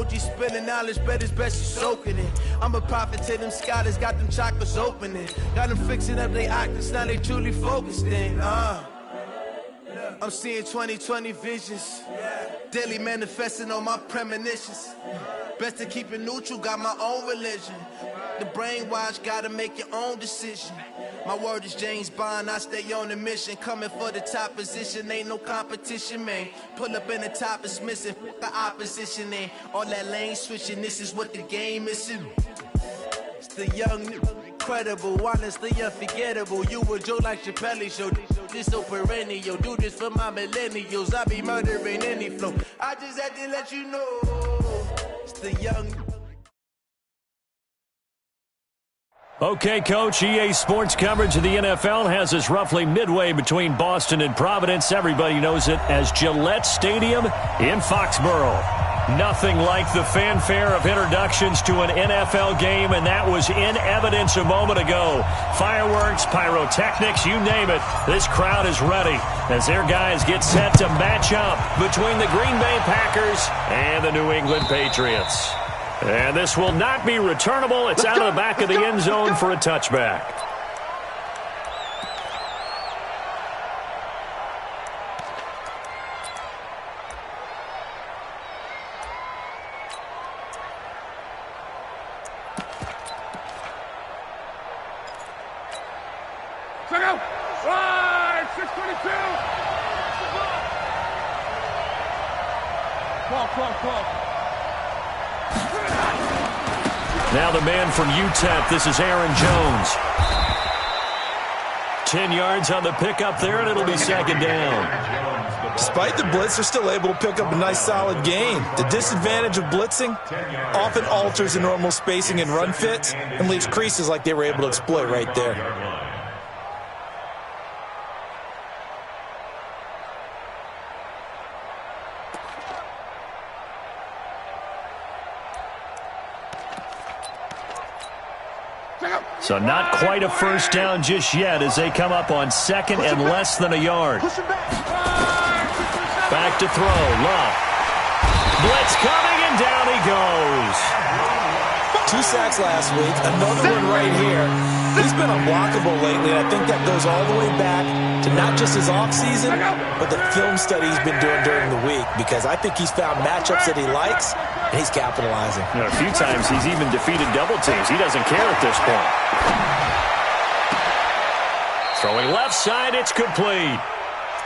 OG spilling knowledge, bet it's best you soaking it. I'm a prophet to them scholars, got them chakras opening. Got them fixing up their octaves, now they truly focused in. I'm seeing 2020 visions, daily manifesting on my premonitions. Best to keep it neutral, got my own religion. The brainwash, gotta make your own decision. My word is James Bond, I stay on the mission. Coming for the top position, ain't no competition, man. Pull up in the top, it's missing, the opposition, ain't all that lane switching, this is what the game is. It's the young, incredible, honestly unforgettable. You a joke like Chappelle show, this so perennial. Do this for my millennials, I be murdering any flow. I just had to let you know, it's the young. Okay, Coach, EA Sports coverage of the NFL has us roughly midway between Boston and Providence. Everybody knows it as Gillette Stadium in Foxborough. Nothing like the fanfare of introductions to an NFL game, and that was in evidence a moment ago. Fireworks, pyrotechnics, you name it. This crowd is ready as their guys get set to match up between the Green Bay Packers and the New England Patriots. And this will not be returnable. It's out of the back of the end zone for a touchback. Check out. Right, 622. Call. Now the man from UTEP, this is Aaron Jones. 10 yards on the pickup there, and it'll be second down. Despite the blitz, they're still able to pick up a nice solid gain. The disadvantage of blitzing often alters the normal spacing and run fits and leaves creases like they were able to exploit right there. So not quite a first down just yet as they come up on second and less than a yard. Back to throw. Love. Blitz coming, and down he goes. 2 sacks last week. Another one right here. He's been unblockable lately, and I think that goes all the way back to not just his offseason, but the film study he's been doing during the week, because I think he's found matchups that he likes, and he's capitalizing. You know, a few times he's even defeated double teams. He doesn't care at this point. Throwing left side, it's complete.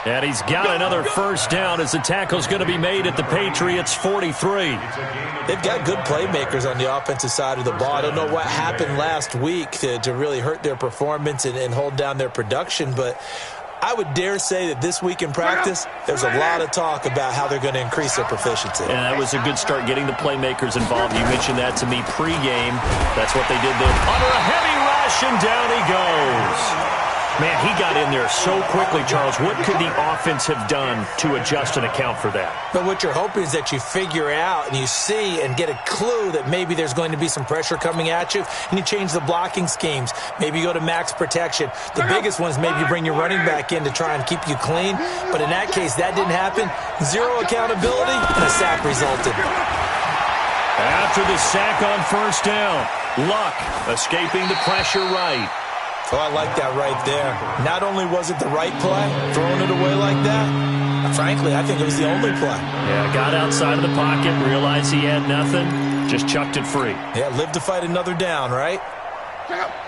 And he's got another first down as the tackle's going to be made at the Patriots' 43. They've got good playmakers on the offensive side of the ball. I don't know what happened last week to really hurt their performance and hold down their production, but I would dare say that this week in practice, there's a lot of talk about how they're going to increase their proficiency. And that was a good start, getting the playmakers involved. You mentioned that to me pregame. That's what they did there. Under a heavy rush, and down he goes. Man, he got in there so quickly, Charles. What could the offense have done to adjust and account for that? But what you're hoping is that you figure out and you see and get a clue that maybe there's going to be some pressure coming at you, and you change the blocking schemes. Maybe you go to max protection. The biggest one is maybe you bring your running back in to try and keep you clean. But in that case, that didn't happen. Zero accountability, and a sack resulted. After the sack on first down, Luck escaping the pressure right. Oh, I like that right there. Not only was it the right play, throwing it away like that, frankly, I think it was the only play. Yeah, got outside of the pocket, realized he had nothing, just chucked it free. Yeah, live to fight another down, right?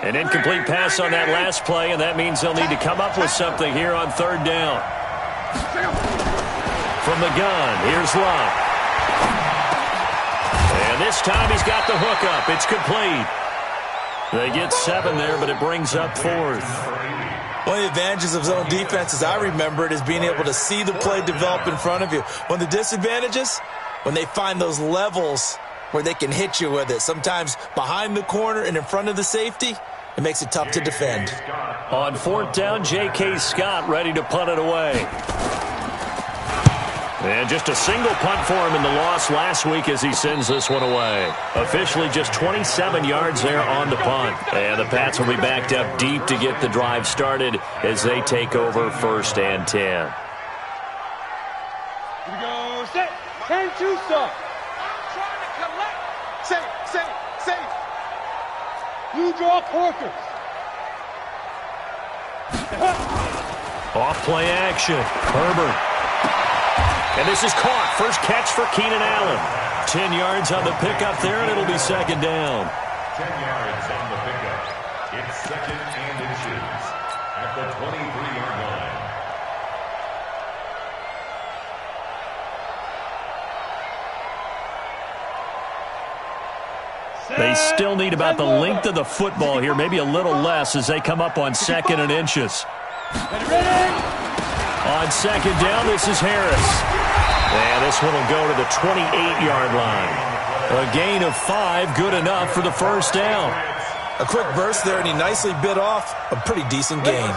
An incomplete pass on that last play, and that means they'll need to come up with something here on third down. From the gun, here's Love. And this time he's got the hook up. It's complete. They get 7 there, but it brings up fourth. One of the advantages of zone defense, as I remember it, is being able to see the play develop in front of you. One of the disadvantages, when they find those levels where they can hit you with it, sometimes behind the corner and in front of the safety, it makes it tough to defend. On fourth down, J.K. Scott ready to punt it away. And just a single punt for him in the loss last week as he sends this one away. Officially just 27 yards there on the punt. And the Pats will be backed up deep to get the drive started as they take over 1st and 10. Here we go, set, and 2 stop. You draw corkers. Off play action. Herbert. And this is caught. First catch for Keenan Allen. 10 yards on the pickup there, and it'll be second down. 10 yards on the pickup. It's second and inches at the 23-yard line. They still need about the length of the football here, maybe a little less as they come up on second and inches. On second down, this is Harris. And this one will go to the 28-yard line. A gain of 5, good enough for the first down. A quick burst there, and he nicely bit off a pretty decent gain.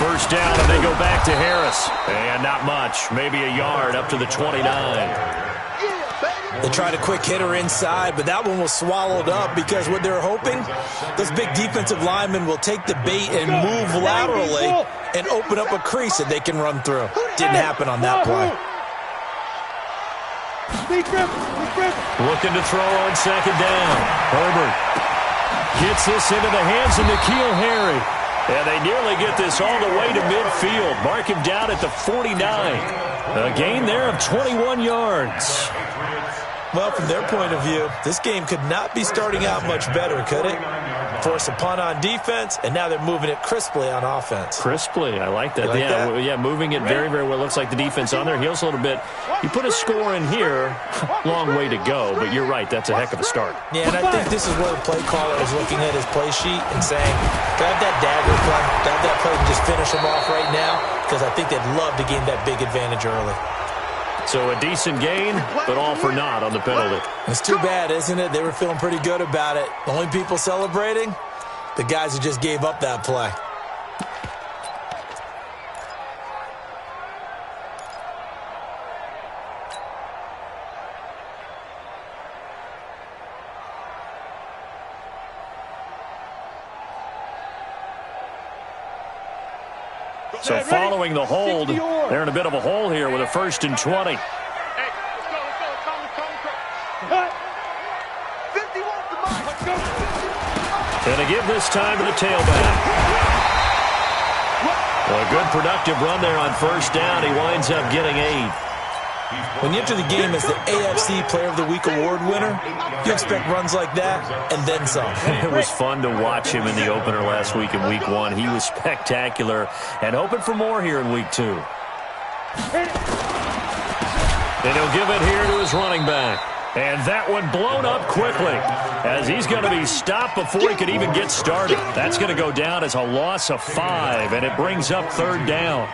First down, and they go back to Harris. And not much, maybe a yard up to the 29. They tried a quick hitter inside, but that one was swallowed up because what they're hoping, those big defensive linemen will take the bait and move laterally and open up a crease that they can run through. Didn't happen on that play. Looking to throw on second down. Herbert gets this into the hands of N'Keal Harry. And they nearly get this all the way to midfield. Mark him down at the 49. A gain there of 21 yards. Well, from their point of view, this game could not be starting out much better, could it? Force a punt on defense, and now they're moving it crisply on offense. Crisply, I like that. Like that? Yeah, moving it very, very well. Looks like the defense on their heels a little bit. You put a score in here, long way to go, but you're right, that's a heck of a start. Yeah, and I think this is where the play caller is looking at his play sheet and saying, grab that dagger play, grab that play and just finish them off right now, because I think they'd love to gain that big advantage early. So a decent gain, but all for naught on the penalty. It's too bad, isn't it? They were feeling pretty good about it. The only people celebrating, the guys who just gave up that play. So following the hold, they're in a bit of a hole here with a 1st and 20. And to give this time to the tailback. A good productive run there on first down. He winds up getting 8. When you enter the game as the AFC Player of the Week award winner, you expect runs like that and then some. It was fun to watch him in the opener last week in Week 1. He was spectacular and hoping for more here in Week 2. And he'll give it here to his running back. And that one blown up quickly as he's going to be stopped before he could even get started. That's going to go down as a loss of 5, and it brings up 3rd down.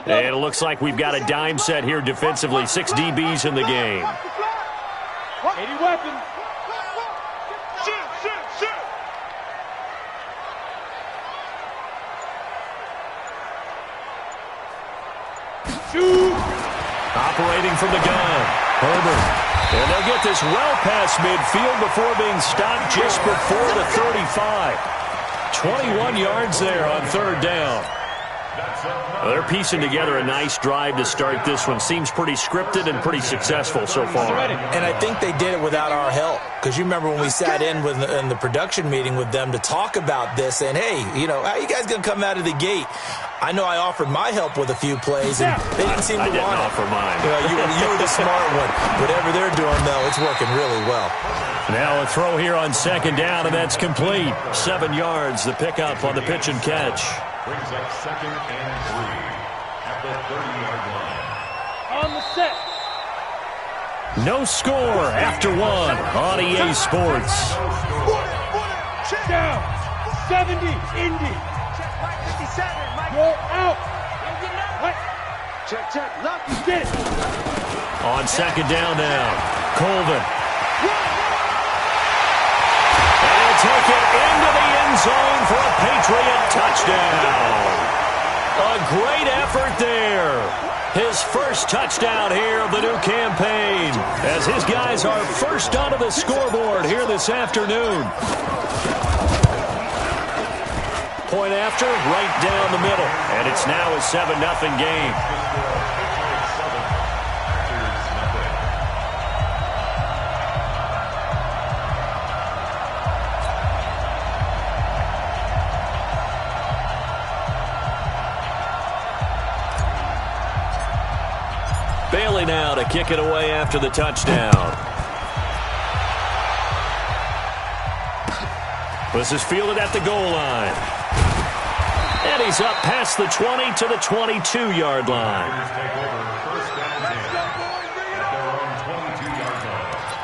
And it looks like we've got a dime set here defensively. 6 DBs in the game. 80 weapons. Shoot. Operating from the gun. Herbert. And they'll get this well past midfield before being stopped just before the 35. 21 yards there on 3rd down. Well, they're piecing together a nice drive to start this one. Seems pretty scripted and pretty successful so far. And I think they did it without our help. Because you remember when we sat in the production meeting with them to talk about this, and hey, you know, how are you guys going to come out of the gate? I know I offered my help with a few plays, and they didn't seem to want it. I didn't offer mine. You were the smart one. Whatever they're doing, though, it's working really well. Now a throw here on 2nd down, and that's complete. 7 yards, the pickup on the pitch and catch. Brings up 2nd and 3 at the 30-yard line. On the set. No score after 1 on EA Sports. Down. 70. Indy. You're out. Check. Get it. On 2nd down now. Colvin. And he'll take it into the end zone for a Patriot touchdown. A great effort there. His first touchdown here of the new campaign, as his guys are first onto the scoreboard here this afternoon. Point after, right down the middle. And it's now a 7-0 game. Bailey now to kick it away after the touchdown. This is fielded at the goal line. And he's up past the 20 to the 22-yard line. Take over first down 10 at their own 22-yard line.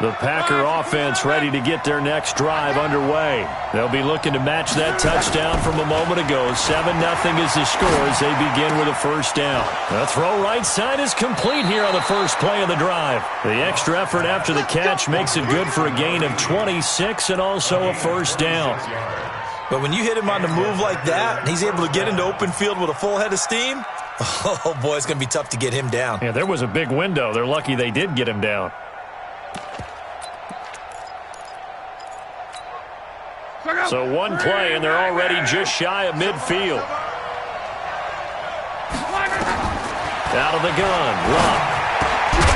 The Packer offense ready to get their next drive underway. They'll be looking to match that touchdown from a moment ago. 7-0 is the score as they begin with a first down. The throw right side is complete here on the first play of the drive. The extra effort after the catch makes it good for a gain of 26 and also a first down. But when you hit him on the move like that, and he's able to get into open field with a full head of steam, oh boy, it's going to be tough to get him down. Yeah, there was a big window. They're lucky they did get him down. So one play, and they're already just shy of midfield. Out of the gun, Luck.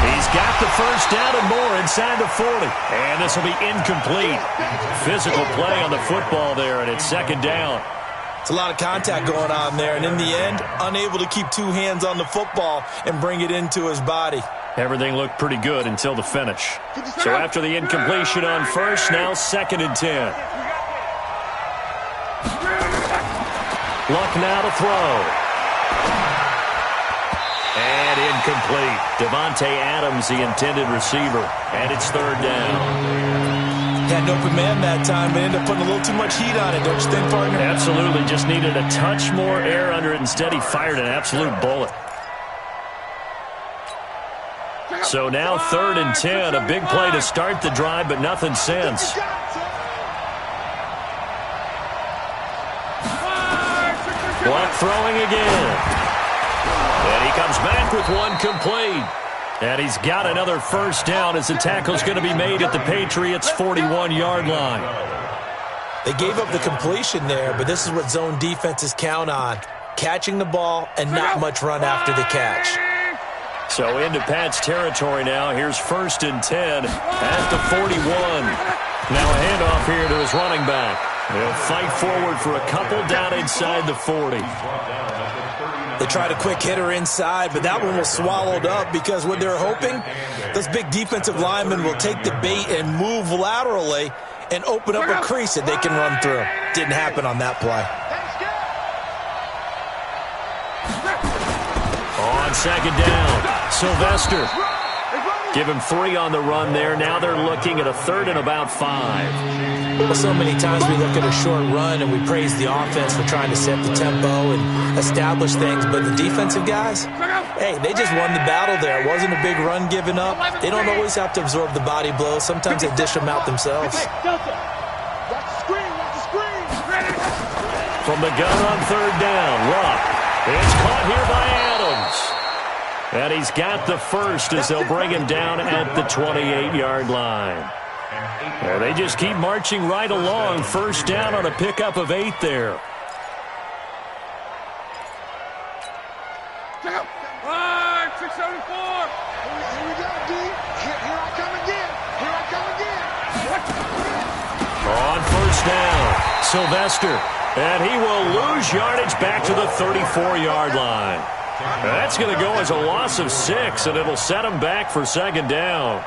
He's got the first down and more inside the 40. And this will be incomplete. Physical play on the football there, and it's second down. It's a lot of contact going on there, and in the end, unable to keep two hands on the football and bring it into his body. Everything looked pretty good until the finish. So after the incompletion on first, now second and 10. Luck now to throw. And incomplete. Devontae Adams, the intended receiver. And it's third down. Had an open man that time, but ended up putting a little too much heat on it, don't you think, partner? Absolutely. Just needed a touch more air under it. Instead, he fired an absolute bullet. So now third and 10. A big play to start the drive, but nothing since. Luck throwing again. And he comes back with one complete. And he's got another first down as the tackle's going to be made at the Patriots' 41-yard line. They gave up the completion there, but this is what zone defenses count on. Catching the ball and not much run after the catch. So into Pat's territory now. Here's first and 10 at the 41. Now a handoff here to his running back. They'll fight forward for a couple down inside the 40. They tried a quick hitter inside, but that one was swallowed up because what they're hoping, those big defensive linemen will take the bait and move laterally and open up a crease that they can run through. Didn't happen on that play. On second down, Sylvester. Give him 3 on the run there. Now they're looking at a third and about 5. Well, so many times we look at a short run and we praise the offense for trying to set the tempo and establish things, but the defensive guys, hey, they just won the battle there. It wasn't a big run given up. They don't always have to absorb the body blows. Sometimes they dish them out themselves. From the gun on third down, Luck. It's caught here by Adams. And he's got the first as they'll bring him down at the 28-yard line. Yeah, they just keep marching right along. First down on a pickup of 8 there. Check out. 674. Here we go, D. Here I come again. Here I come again. On first down, Sylvester. And he will lose yardage back to the 34-yard line. That's going to go as a loss of 6, and it'll set him back for second down.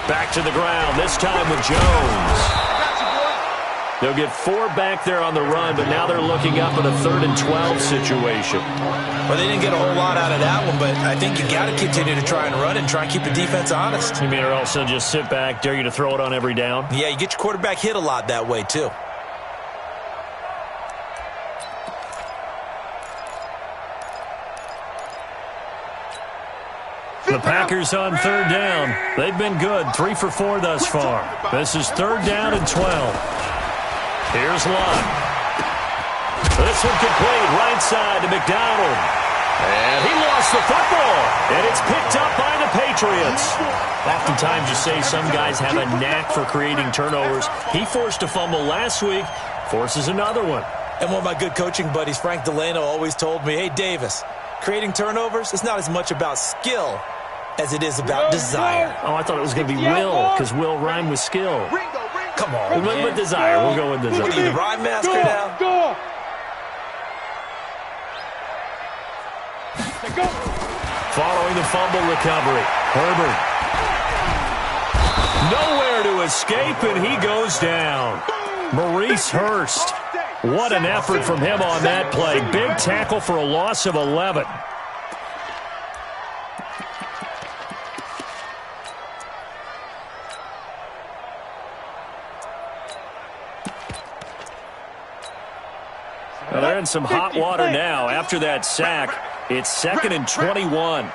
Back to the ground, this time with Jones. They'll get 4 back there on the run, but now they're looking up at a 3rd and 12 situation. Well, they didn't get a whole lot out of that one, but I think you got to continue to try and run and try and keep the defense honest. You mean or else they'll just sit back, dare you to throw it on every down? Yeah, you get your quarterback hit a lot that way, too. The Packers on 3rd down. They've been good, 3 for 4 thus far. This is 3rd down and 12. Here's Lott. This one complete, right side to McDonald. And he lost the football. And it's picked up by the Patriots. Oftentimes you say some guys have a knack for creating turnovers. He forced a fumble last week, forces another one. And one of my good coaching buddies, Frank Delano, always told me, hey, Davis, creating turnovers is not as much about skill as it is about desire. Oh, I thought it was going to be will, because will rhyme with skill. Come on. With desire. We'll go with desire. What are you, the rhyme master now? Following the fumble recovery, Herbert. Nowhere to escape, and he goes down. Maurice Hurst. What an effort from him on that play. Big tackle for a loss of 11. Well, they're in some hot water now. After that sack, it's 2nd and 21.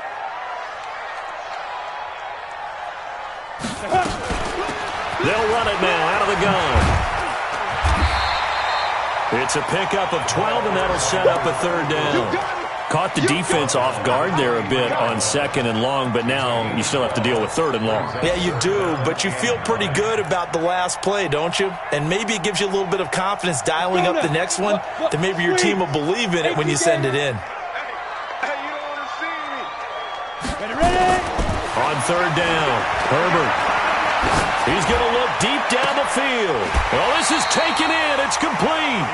They'll run it now out of the gun. It's a pickup of 12, and that'll set up a 3rd down. Caught the defense off guard there a bit on 2nd and long, but now you still have to deal with 3rd and long. Yeah, you do, but you feel pretty good about the last play, don't you? And maybe it gives you a little bit of confidence dialing up the next one, that maybe your team will believe in it when you send it in. On 3rd down, Herbert. He's going to look deep down the field. Well, this is taken in. It's complete.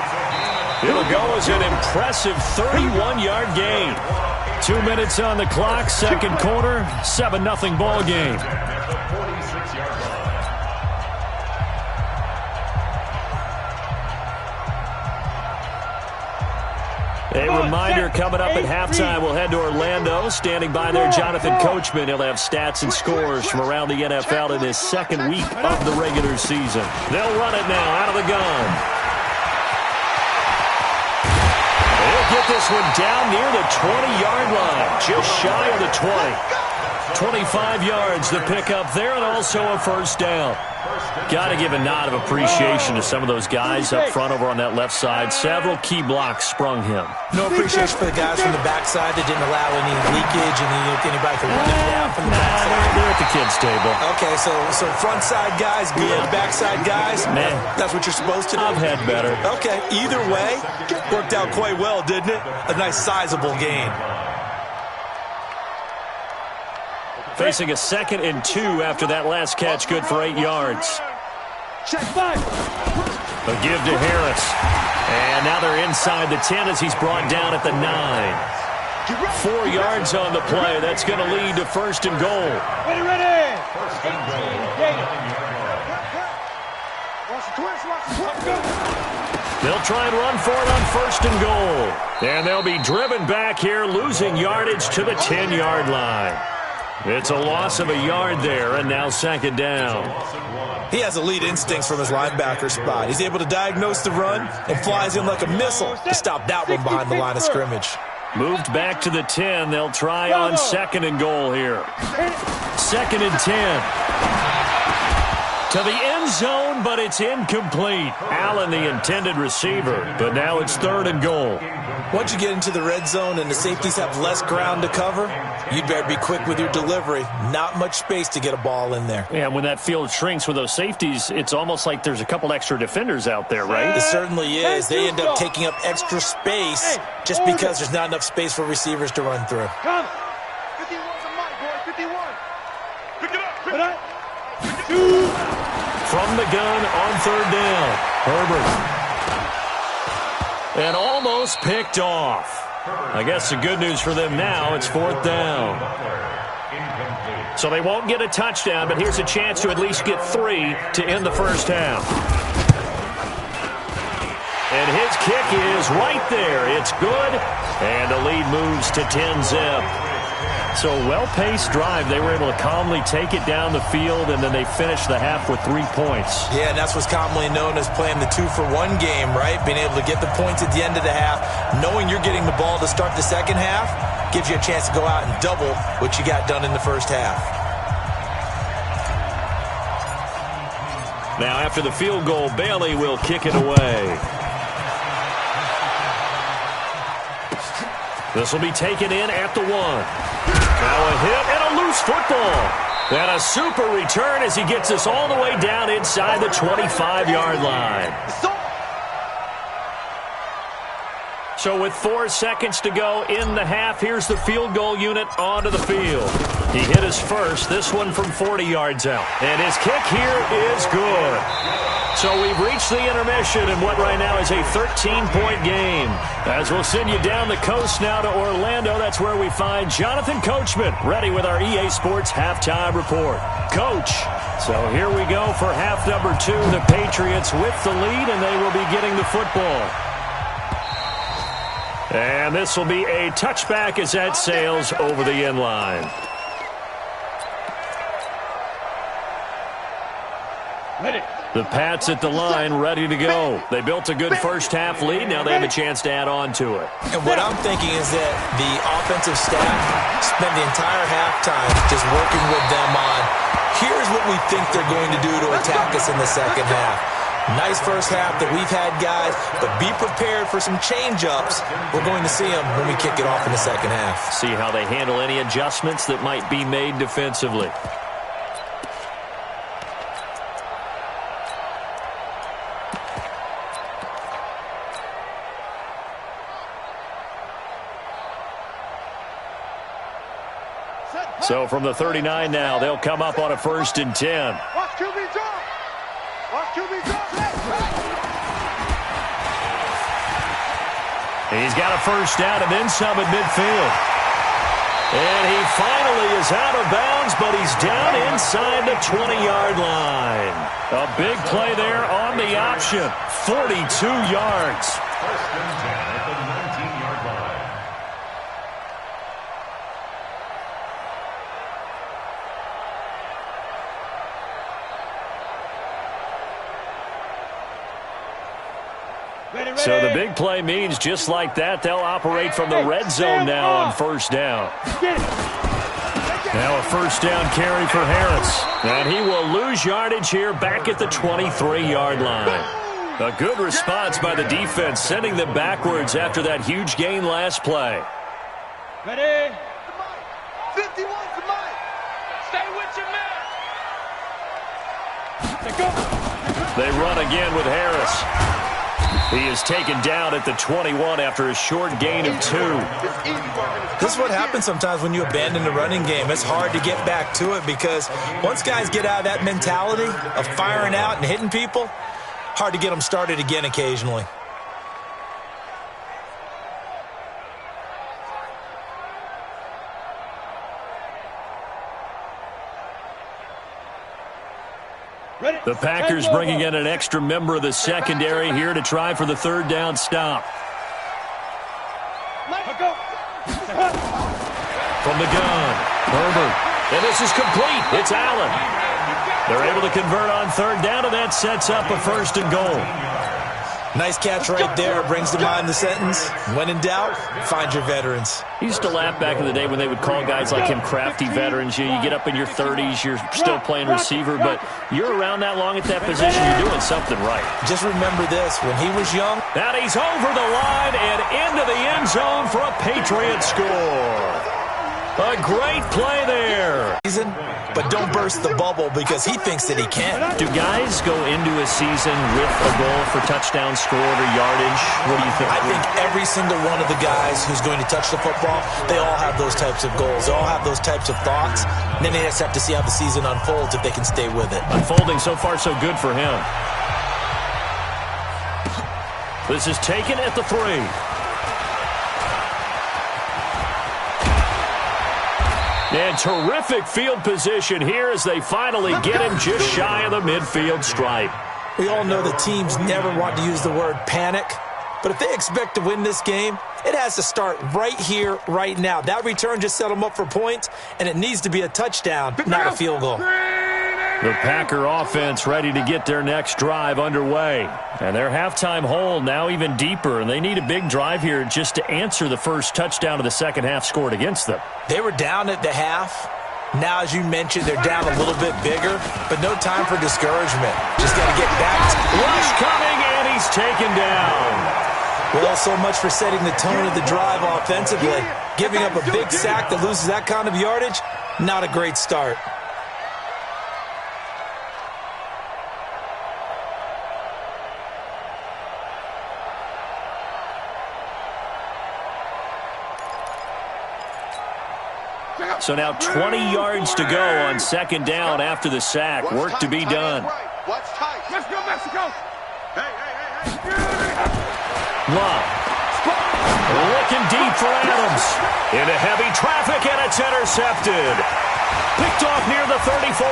It'll go as an impressive 31-yard gain. 2 minutes on the clock, 2nd quarter, 7-0 ball game. A reminder coming up at halftime, we'll head to Orlando. Standing by there, Jonathan Coachman. He'll have stats and scores from around the NFL in his 2nd week of the regular season. They'll run it now out of the gun. They'll get this one down near the 20-yard line, just shy of the 20. 25 yards the pickup there, and also a 1st down. Got to give a nod of appreciation to some of those guys up front over on that left side. Several key blocks sprung him. No appreciation for the guys from the backside that didn't allow any leakage and anybody to run it down from the backside. They're at the kids' table. Okay, so front side guys good, backside guys, man, that's what you're supposed to do. I've had better. Okay, either way, worked out quite well, didn't it? A nice sizable gain. Facing a 2nd and 2 after that last catch, good for 8 yards. Check 5. A give to Harris. And now they're inside the 10 as he's brought down at the 9. 4 yards on the play. That's going to lead to 1st and goal. Ready. First and goal. They'll try and run for it on 1st and goal. And they'll be driven back here, losing yardage to the 10-yard line. It's a loss of a yard there, and now 2nd down. He has elite instincts from his linebacker spot. He's able to diagnose the run and flies in like a missile to stop that one behind the line of scrimmage. Moved back to the 10. They'll try on 2nd and goal here. 2nd and 10. To the end zone, but it's incomplete. Allen, the intended receiver, but now it's 3rd and goal. Once you get into the red zone and the safeties have less ground to cover, you'd better be quick with your delivery. Not much space to get a ball in there. Yeah, when that field shrinks with those safeties, it's almost like there's a couple extra defenders out there, right? It certainly is. They end up taking up extra space just because there's not enough space for receivers to run through. Come. 51's a mic, boy. 51. Pick it up. From the gun on 3rd down, Herbert. And almost picked off. I guess the good news for them now, it's 4th down. So they won't get a touchdown, but here's a chance to at least get 3 to end the first half. And his kick is right there. It's good, and the lead moves to 10-zip. So well-paced drive. They were able to calmly take it down the field, and then they finished the half with 3 points. Yeah, and that's what's commonly known as playing the 2-for-1 game, right? Being able to get the points at the end of the half, knowing you're getting the ball to start the second half, gives you a chance to go out and double what you got done in the first half. Now, after the field goal, Bailey will kick it away. This will be taken in at the 1. Now a hit and a loose football. And a super return as he gets us all the way down inside the 25-yard line. So with 4 seconds to go in the half, here's the field goal unit onto the field. He hit his first, this one from 40 yards out. And his kick here is good. So we've reached the intermission in what right now is a 13-point game. As we'll send you down the coast now to Orlando, that's where we find Jonathan Coachman, ready with our EA Sports Halftime Report. Coach, so here we go for half number 2. The Patriots with the lead, and they will be getting the football. And this will be a touchback as that sails over the end line. Ready. The Pats at the line, ready to go. They built a good first-half lead. Now they have a chance to add on to it. And what I'm thinking is that the offensive staff spent the entire halftime just working with them on, here's what we think they're going to do to attack us in the second half. Nice first half that we've had, guys, but be prepared for some change-ups. We're going to see them when we kick it off in the second half. See how they handle any adjustments that might be made defensively. So from the 39 now, they'll come up on a 1st and 10. Watch QB jump. Watch QB jump. He's got a first down and then some at midfield. And he finally is out of bounds, but he's down inside the 20-yard line. A big play there on the option. 42 yards. 1st and 10 at the 19-yard line. So the big play means just like that, they'll operate from the red zone now on 1st down. Now a 1st down carry for Harris. And he will lose yardage here back at the 23-yard line. A good response by the defense, sending them backwards after that huge gain last play. Ready. 51 to Mike. Stay with your man. Let's go. They run again with Harris. He is taken down at the 21 after a short gain of 2. This is what happens sometimes when you abandon the running game. It's hard to get back to it because once guys get out of that mentality of firing out and hitting people, hard to get them started again occasionally. The Packers bringing in an extra member of the secondary here to try for the 3rd down stop. From the gun, Herbert. And this is complete. It's Allen. They're able to convert on 3rd down, and that sets up a 1st and goal. Nice catch right there. Brings to mind the sentence, when in doubt, find your veterans. I used to laugh back in the day when they would call guys like him crafty veterans. You get up in your 30s, you're still playing receiver, but you're around that long at that position, you're doing something right. Just remember this, when he was young. And he's over the line and into the end zone for a Patriot score. A great play there. But don't burst the bubble because he thinks that he can. Do guys go into a season with a goal for touchdown scored or yardage? What do you think? I think every single one of the guys who's going to touch the football, they all have those types of goals. They all have those types of thoughts. And then they just have to see how the season unfolds if they can stay with it. Unfolding so far so good for him. This is taken at the 3. And terrific field position here as they finally get him just shy of the midfield stripe. We all know the teams never want to use the word panic, but if they expect to win this game, it has to start right here, right now. That return just set them up for points, and it needs to be a touchdown, not a field goal. The Packer offense ready to get their next drive underway. And their halftime hole now even deeper, and they need a big drive here just to answer the first touchdown of the second half scored against them. They were down at the half. Now, as you mentioned, they're down a little bit bigger, but no time for discouragement. Just got to get back. Rush coming, and he's taken down. Well, so much for setting the tone of the drive offensively. Giving up a big sack that loses that kind of yardage, not a great start. So now 20 yards to go on second down after the sack. Work to be done. Let's go, Mexico! Hey! Love. Looking deep for Adams. Into heavy traffic, and it's intercepted. Picked off near the 34.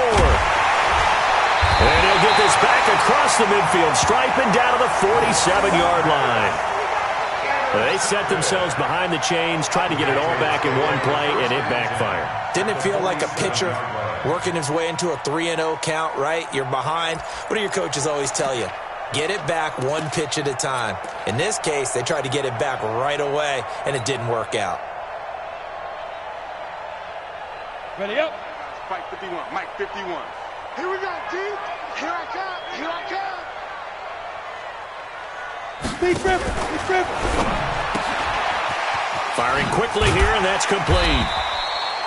And he'll get this back across the midfield stripe and down to the 47-yard line. They set themselves behind the chains, tried to get it all back in one play, and it backfired. Didn't it feel like a pitcher working his way into a 3-0 count, right? You're behind. What do your coaches always tell you? Get it back one pitch at a time. In this case, they tried to get it back right away, and it didn't work out. Ready up. Mike 51, Mike 51. Here we go, D. Here I come. Big rip. Firing quickly here, and that's complete.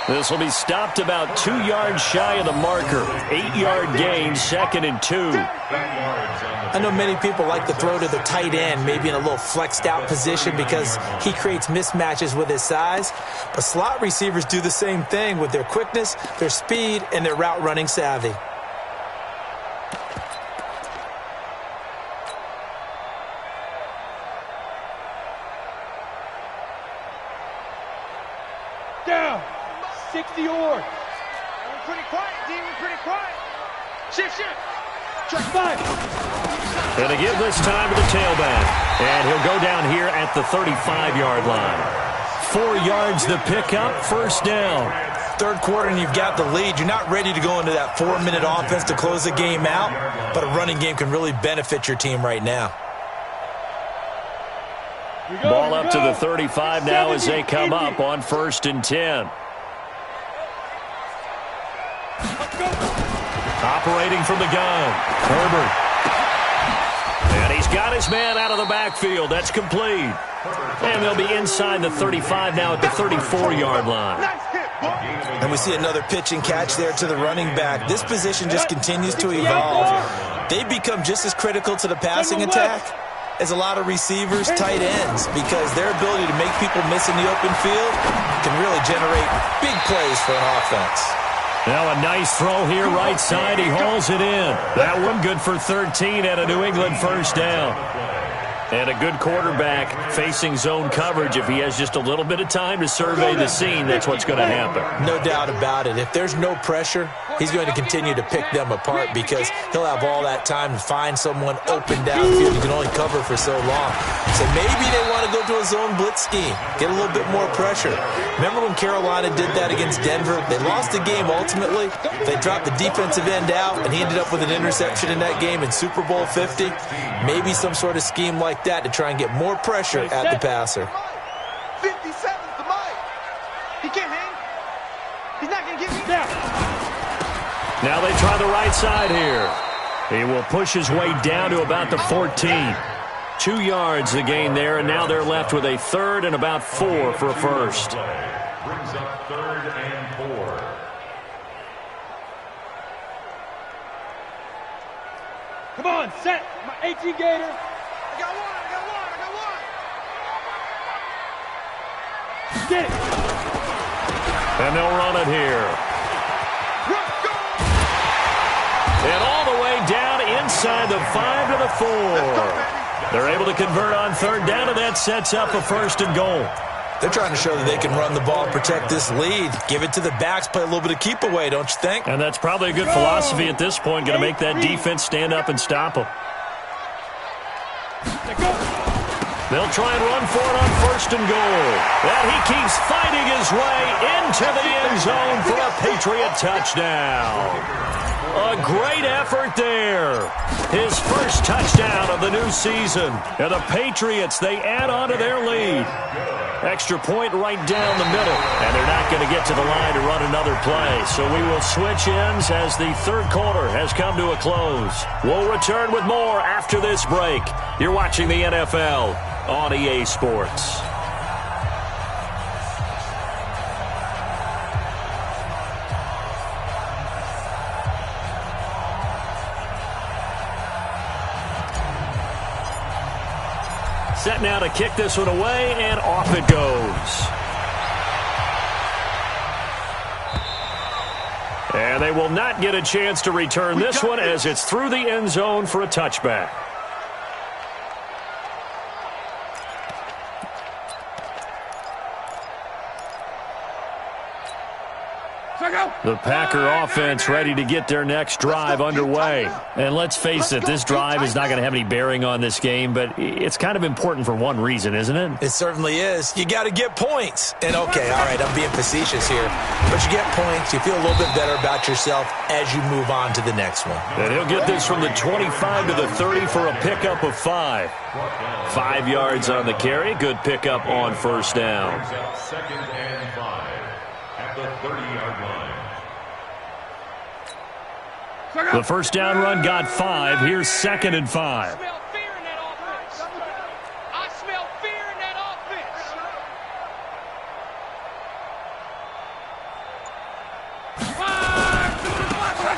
This will be stopped about 2 yards shy of the marker. 8-yard gain, 2nd and 2. I know many people like to throw to the tight end, maybe in a little flexed out position because he creates mismatches with his size. But slot receivers do the same thing with their quickness, their speed, and their route running savvy. Down. 60 yards. We're pretty quiet, D. We're pretty quiet. Shift. Track 5. And to give this time to the tailback. And he'll go down here at the 35-yard line. 4 yards the pickup, first down. Third quarter and you've got the lead. You're not ready to go into that 4-minute offense to close the game out, but a running game can really benefit your team right now. Ball up to the 35 now as they come up on 1st and 10. Operating from the gun, Herbert. And he's got his man out of the backfield. That's complete. And they'll be inside the 35 now at the 34-yard line. And we see another pitch and catch there to the running back. This position just continues to evolve. They become just as critical to the passing attack as a lot of receivers, tight ends, because their ability to make people miss in the open field can really generate big plays for an offense. Now a nice throw here right side. He hauls it in. That one good for 13 at a New England first down. And a good quarterback facing zone coverage. If he has just a little bit of time to survey the scene, that's what's going to happen. No doubt about it. If there's no pressure, he's going to continue to pick them apart because he'll have all that time to find someone open downfield. You can only cover for so long. So maybe they want to go to a zone blitz scheme, get a little bit more pressure. Remember when Carolina did that against Denver? They lost the game ultimately. They dropped the defensive end out, and he ended up with an interception in that game in Super Bowl 50. Maybe some sort of scheme like that to try and get more pressure at the passer. 57's the mic. He can't hang. He's not going to get me down. Now they try the right side here. He will push his way down to about the 14. 2 yards the gain there, and now they're left with a 3rd and about 4 for a first. Brings up 3rd and 4. Come on, set. My 18 Gator. I got one. Get it. And they'll run it here. And all the way down inside the 5 to the 4. They're able to convert on 3rd down, and that sets up a 1st and goal. They're trying to show that they can run the ball and protect this lead. Give it to the backs, play a little bit of keep away, don't you think? And that's probably a good philosophy at this point, going to make that defense stand up and stop them. They'll try and run for it on 1st and goal. And he keeps fighting his way into the end zone for a Patriot touchdown. A great effort there. His first touchdown of the new season. And the Patriots, they add on to their lead. Extra point right down the middle. And they're not going to get to the line to run another play. So we will switch ends as the third quarter has come to a close. We'll return with more after this break. You're watching the NFL on EA Sports. Set now to kick this one away, and off it goes. And they will not get a chance to return this one as it's through the end zone for a touchback. The Packer offense ready to get their next drive underway. And let's face it, this drive is not going to have any bearing on this game, but it's kind of important for one reason, isn't it? It certainly is. You got to get points. And okay, all right, I'm being facetious here. But you get points, you feel a little bit better about yourself as you move on to the next one. And he'll get this from the 25 to the 30 for a pickup of 5. 5 yards on the carry. Good pickup on first down. 2nd and 5 at the 30-yard line. The first down run got 5. Here's 2nd and 5. I smell fear in that offense. I smell fear in that offense.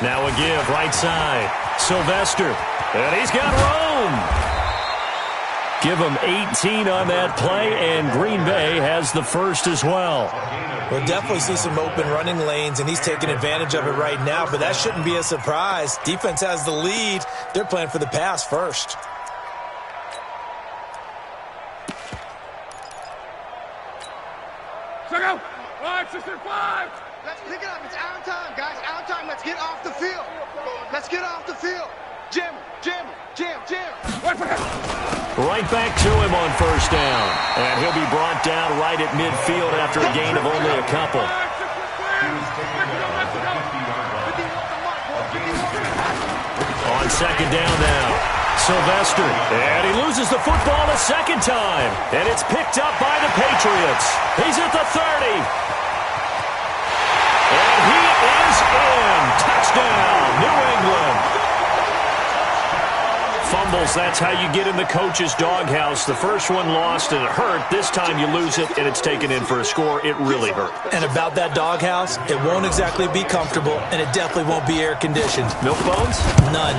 Now a give, right side. Sylvester. And he's got Rome. Give him 18 on that play, and Green Bay has the first as well. We'll definitely see some open running lanes, and he's taking advantage of it right now, but that shouldn't be a surprise. Defense has the lead. They're playing for the pass first. Go! 5, 6, 5. Let's pick it up. It's our time, guys. Our time. Let's get off the field. Let's get off the field. Jam, jam, jam, jam. Right back to him on first down. And he'll be brought down right at midfield after a gain of only a couple. On second down now. Sylvester. And he loses the football a second time. And it's picked up by the Patriots. He's at the 30. And he is in. Touchdown, New England. Fumbles, that's how you get in the coach's doghouse. The first one lost and it hurt. This time you lose it and it's taken in for a score. It really hurt. And about that doghouse, it won't exactly be comfortable, and it definitely won't be air-conditioned. Milk bones? None.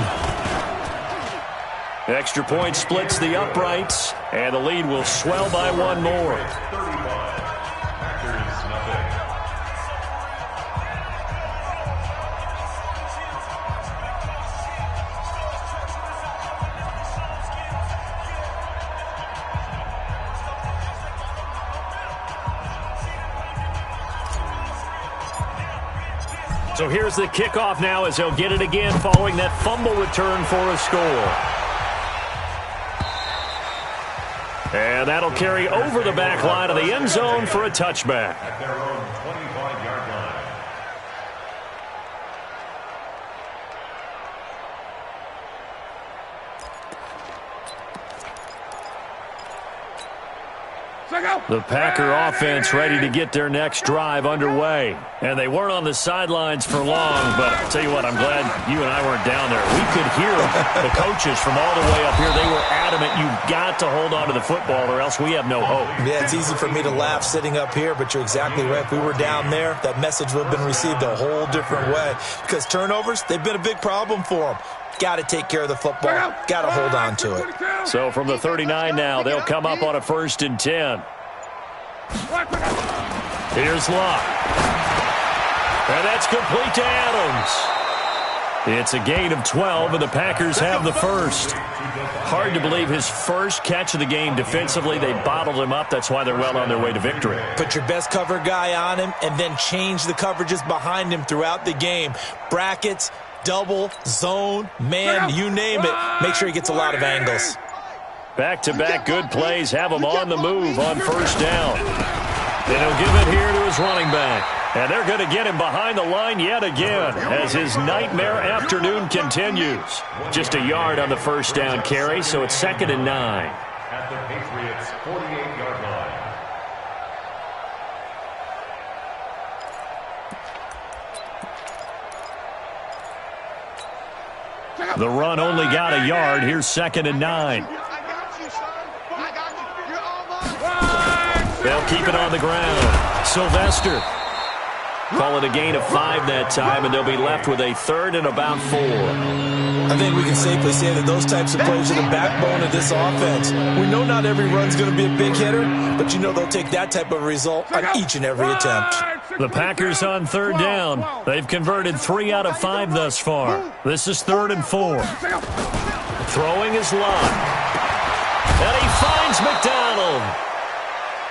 Extra point splits the uprights, and the lead will swell by one more. 35. Packers nothing. So here's the kickoff now as they'll get it again following that fumble return for a score. And that'll carry over the back line of the end zone for a touchback. At their own 25-yard line. The Packer offense ready to get their next drive underway. And they weren't on the sidelines for long, but I'll tell you what, I'm glad you and I weren't down there. We could hear the coaches from all the way up here. They were adamant, you've got to hold on to the football or else we have no hope. Yeah, it's easy for me to laugh sitting up here, but you're exactly right. If we were down there, that message would have been received a whole different way. Because turnovers, they've been a big problem for them. Got to take care of the football. Got to hold on to it. So from the 39 now, they'll come up on a 1st and 10. Here's Luck. And that's complete to Adams. It's a gain of 12, and the Packers have the first. Hard to believe his first catch of the game defensively. They bottled him up. That's why they're well on their way to victory. Put your best cover guy on him and then change the coverages behind him throughout the game. Brackets, double, zone, man, you name it. Make sure he gets a lot of angles. Back-to-back good plays have him on the move on first down. And he'll give it here to his running back. And they're going to get him behind the line yet again as his nightmare afternoon continues. Just a yard on the first down carry, so it's 2nd and 9. At the Patriots' 48-yard line. The run only got a yard. Here's 2nd and 9. I got you, son. I got you. You're all mine. They'll keep it on the ground. Sylvester. Call it a gain of 5 that time, and they'll be left with a 3rd and about 4. I think we can safely say that those types of plays are the backbone of this offense. We know not every run's going to be a big hitter, but you know they'll take that type of result on each and every attempt. The Packers on 3rd down. They've converted 3 out of 5 thus far. This is 3rd and 4. Throwing his line. And he finds McDonald.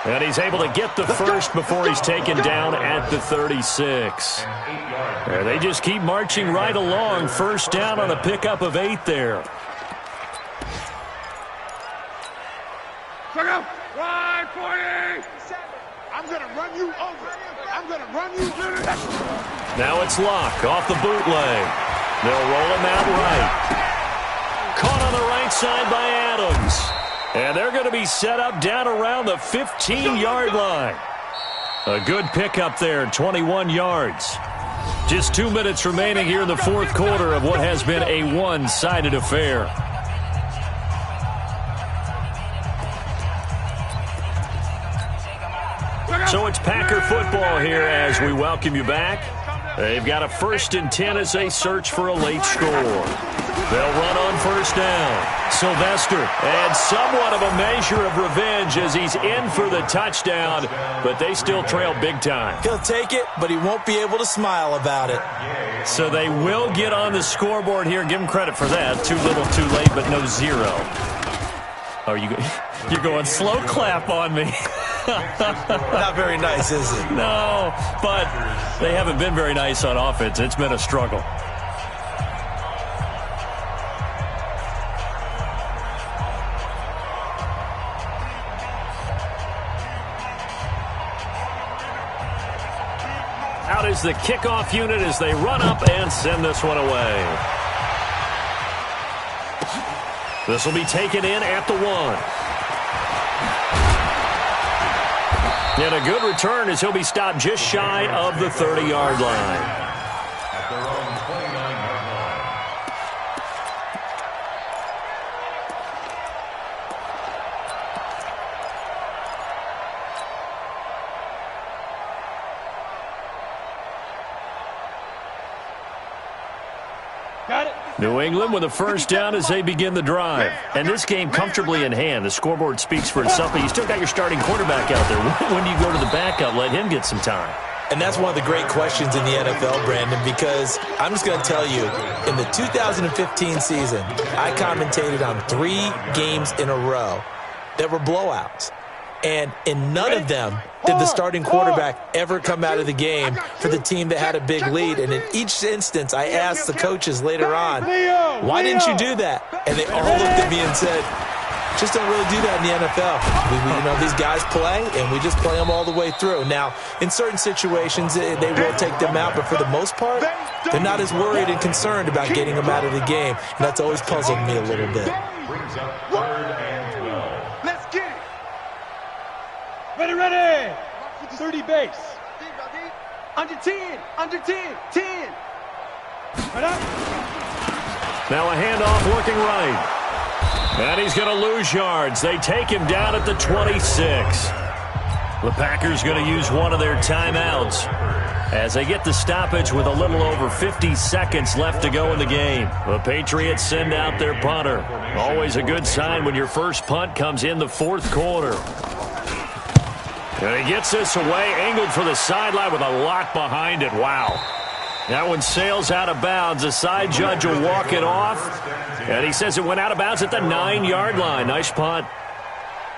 And he's able to get the first before he's taken down at the 36. And they just keep marching right along. First down on a pickup of 8 there. Ride 40. I'm going to run you over. I'm going to run you over. Now it's Locke off the bootleg. They'll roll him out right. Caught on the right side by Adams. And they're going to be set up down around the 15-yard line. A good pickup there, 21 yards. Just 2 minutes remaining here in the fourth quarter of what has been a one-sided affair. So it's Packer football here as we welcome you back. They've got a 1st and 10 as they search for a late score. They'll run on first down. Sylvester, and somewhat of a measure of revenge as he's in for the touchdown, but they still trail big time. He'll take it, but he won't be able to smile about it. So they will get on the scoreboard here. Give him credit for that. Too little, too late, but no 0. Oh, you're going slow clap on me. Not very nice, is it? No, but they haven't been very nice on offense. It's been a struggle. Out is the kickoff unit as they run up and send this one away. This will be taken in at the 1. And a good return as he'll be stopped just shy of the 30-yard line. At their own 29-yard line. Got it. New England with a first down as they begin the drive. And this game comfortably in hand. The scoreboard speaks for itself, but you still got your starting quarterback out there. When do you go to the backup? Let him get some time. And that's one of the great questions in the NFL, Brandon, because I'm just going to tell you, in the 2015 season, I commentated on 3 games in a row that were blowouts. And in none of them did the starting quarterback ever come out of the game for the team that had a big lead. And in each instance, I asked the coaches later on, why didn't you do that? And they all looked at me and said, just don't really do that in the NFL. These guys play, and we just play them all the way through. Now, in certain situations, they will take them out, but for the most part, they're not as worried and concerned about getting them out of the game. And that's always puzzled me a little bit. Brings up 3rd and 12. Let's get it. Ready. 30 base. Under 10. Under 10. 10. Right up. Now a handoff looking right. And he's going to lose yards. They take him down at the 26. The Packers going to use one of their timeouts as they get the stoppage with a little over 50 seconds left to go in the game. The Patriots send out their punter. Always a good sign when your first punt comes in the fourth quarter. And he gets this away, angled for the sideline with a lock behind it. Wow. That one sails out of bounds. The side judge will walk it off. And he says it went out of bounds at the 9-yard line. Nice punt.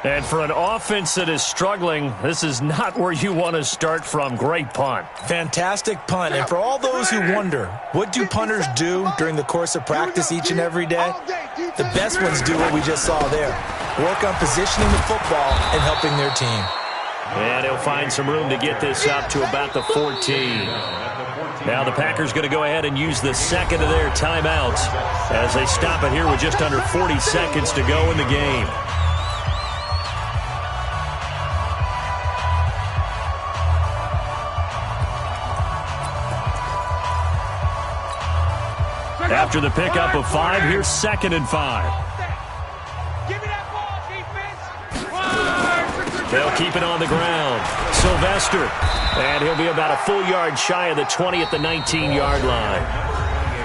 And for an offense that is struggling, this is not where you want to start from. Great punt. Fantastic punt. And for all those who wonder, what do punters do during the course of practice each and every day? The best ones do what we just saw there. Work on positioning the football and helping their team. And he'll find some room to get this up to about the 14. Now the Packers going to go ahead and use the second of their timeouts as they stop it here with just under 40 seconds to go in the game. After the pickup of 5, here's 2nd and 5. Give me that ball, defense. They'll keep it on the ground. Sylvester. And he'll be about a full yard shy of the 20 at the 19-yard line.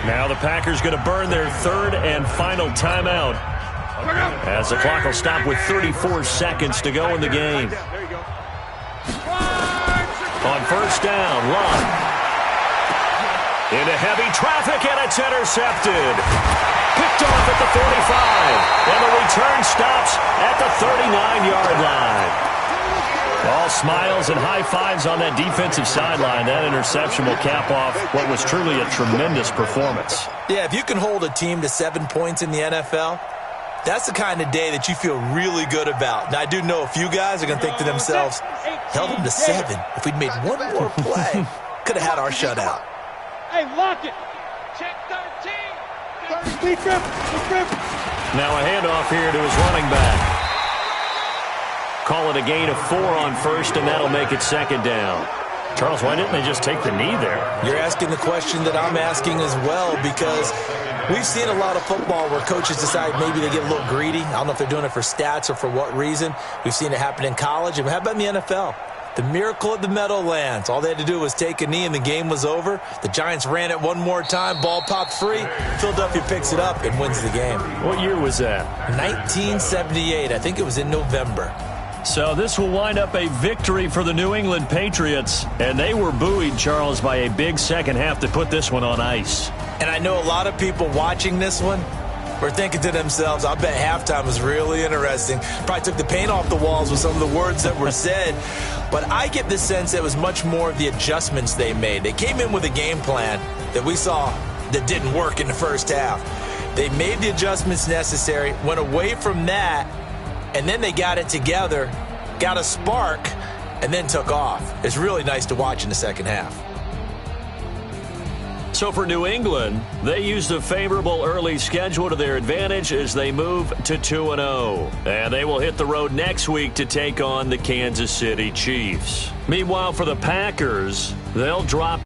Now the Packers going to burn their 3rd and final timeout as the clock will stop with 34 seconds to go in the game. On 1st down, Love. Into heavy traffic, and it's intercepted. Picked off at the 45. And the return stops at the 39-yard line. All smiles and high fives on that defensive sideline. That interception will cap off what was truly a tremendous performance. Yeah, if you can hold a team to 7 points in the NFL, that's the kind of day that you feel really good about. Now, I do know a few guys are going to think to themselves, held them to 7. If we'd made one more play, could have had our shutout. Hey, lock it. Check 13. 30. Lead grip. Now a handoff here to his running back. Call it a gain of 4 on 1st, and that'll make it 2nd down. Charles, why didn't they just take the knee there? You're asking the question that I'm asking as well, because we've seen a lot of football where coaches decide maybe they get a little greedy. I don't know if they're doing it for stats or for what reason. We've seen it happen in college. And how about in the NFL? The miracle of the Meadowlands. All they had to do was take a knee and the game was over. The Giants ran it one more time. Ball popped free. Philadelphia picks it up and wins the game. What year was that? 1978. I think it was in November. So this will wind up a victory for the New England Patriots. And they were buoyed, Charles, by a big second half to put this one on ice. And I know a lot of people watching this one were thinking to themselves, I bet halftime was really interesting. Probably took the paint off the walls with some of the words that were said. But I get the sense it was much more of the adjustments they made. They came in with a game plan that we saw that didn't work in the first half. They made the adjustments necessary, went away from that, and then they got it together, got a spark, and then took off. It's really nice to watch in the second half. So for New England, they used a favorable early schedule to their advantage as they move to 2-0. And they will hit the road next week to take on the Kansas City Chiefs. Meanwhile, for the Packers, they'll drop